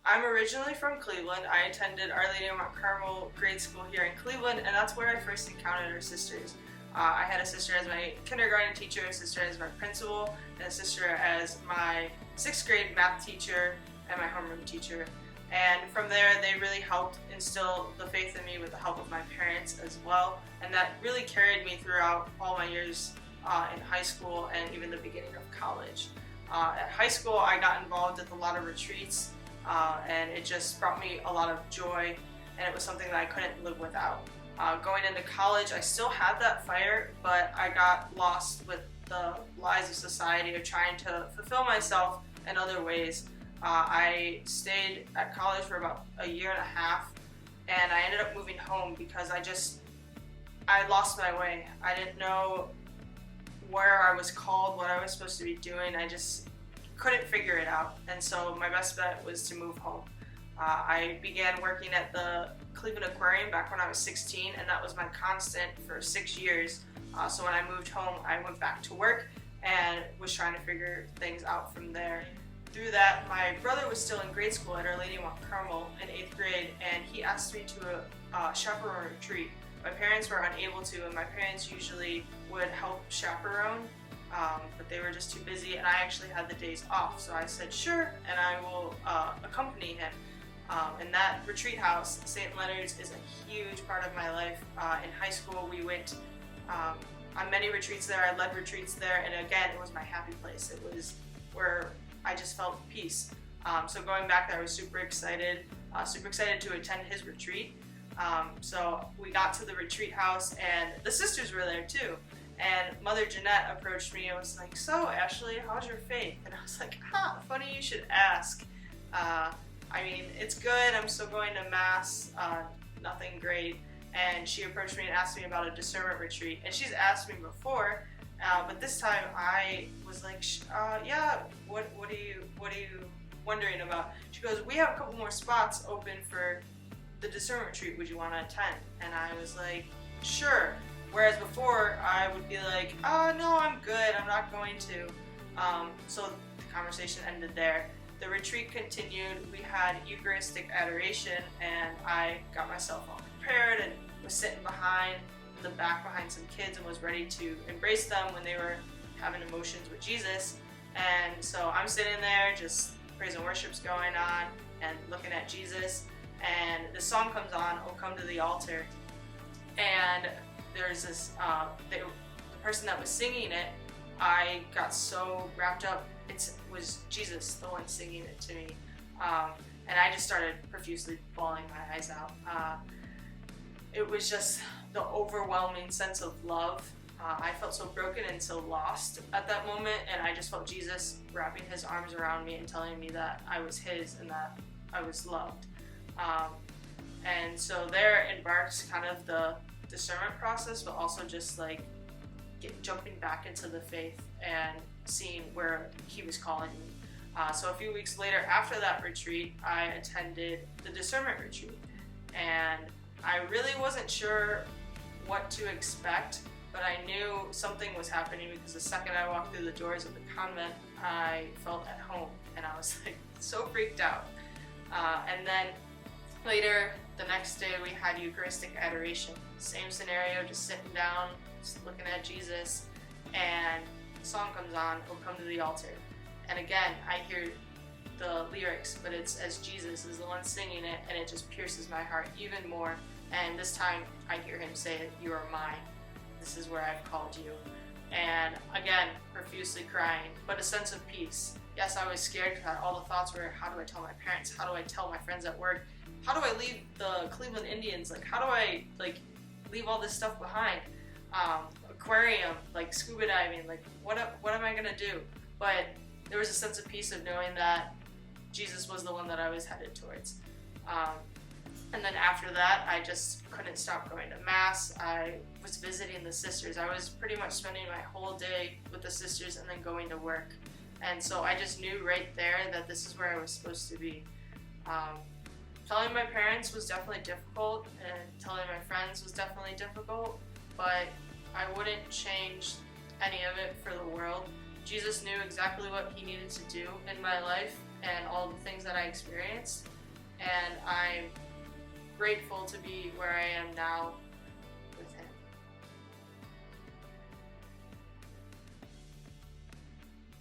I'm originally from Cleveland. I attended Our Lady of Mount Carmel grade school here in Cleveland, and that's where I first encountered our sisters. I had a sister as my kindergarten teacher, a sister as my principal, and a sister as my 6th grade math teacher and my homeroom teacher. And from there, they really helped instill the faith in me with the help of my parents as well. And that really carried me throughout all my years in high school and even the beginning of college. At high school, I got involved with a lot of retreats, and it just brought me a lot of joy, and it was something that I couldn't live without. Going into college, I still had that fire, but I got lost with the lies of society of trying to fulfill myself in other ways. I stayed at college for about a year and a half, and I ended up moving home because I lost my way. I didn't know where I was called, what I was supposed to be doing. I just couldn't figure it out, and so my best bet was to move home. I began working at the Cleveland Aquarium back when I was 16, and that was my constant for 6 years. So when I moved home, I went back to work and was trying to figure things out from there. Through that, my brother was still in grade school at Our Lady of Mount Carmel in 8th grade, and he asked me to a chaperone retreat. My parents were unable to, and my parents usually would help chaperone, but they were just too busy, and I actually had the days off. So I said, sure, and I will accompany him. And that retreat house, St. Leonard's, is a huge part of my life. In high school, we went on many retreats there. I led retreats there, and again, it was my happy place. It was where I just felt peace. So going back there, I was super excited to attend his retreat. So we got to the retreat house, and the sisters were there too. And Mother Jeanette approached me and was like, so Ashley, how's your faith? And I was like, funny you should ask. I mean, it's good. I'm still going to Mass, nothing great. And she approached me and asked me about a discernment retreat. And she's asked me before, but this time I was like, yeah, what are you wondering about? She goes, we have a couple more spots open for the discernment retreat. Would you want to attend? And I was like, sure. Whereas before I would be like, oh no, I'm good. I'm not going to. So the conversation ended there. The retreat continued. We had Eucharistic adoration, and I got myself all prepared and was sitting behind the back behind some kids and was ready to embrace them when they were having emotions with Jesus. And so I'm sitting there, just praise and worship's going on and looking at Jesus, and the song comes on, "Oh Come to the Altar," and there's this the person that was singing it, I got so wrapped up. It was Jesus, the one singing it to me, and I just started profusely bawling my eyes out. It was just the overwhelming sense of love. I felt so broken and so lost at that moment, and I just felt Jesus wrapping his arms around me and telling me that I was his and that I was loved. And so there embarked kind of the discernment process, but also just like jumping back into the faith and seeing where he was calling me. So a few weeks later, after that retreat, I attended the discernment retreat, and I really wasn't sure what to expect, but I knew something was happening because the second I walked through the doors of the convent, I felt at home, and I was like so freaked out. And then later, the next day, we had Eucharistic adoration. Same scenario, just sitting down, just looking at Jesus, and the song comes on, "Oh Come to the Altar." And again, I hear the lyrics, but it's as Jesus is the one singing it, and it just pierces my heart even more. And this time, I hear him say, "You are mine. This is where I've called you." And again, profusely crying, but a sense of peace. Yes, I was scared because all the thoughts were, how do I tell my parents? How do I tell my friends at work? How do I leave the Cleveland Indians? Like, how do I leave all this stuff behind? Aquarium, like scuba diving, like what am I gonna do? But there was a sense of peace of knowing that Jesus was the one that I was headed towards. And then after that, I just couldn't stop going to Mass. I was visiting the sisters. I was pretty much spending my whole day with the sisters and then going to work. And so I just knew right there that this is where I was supposed to be. Telling my parents was definitely difficult, and telling my friends was definitely difficult, but I wouldn't change any of it for the world. Jesus knew exactly what he needed to do in my life and all the things that I experienced. and I'm grateful to be where I am now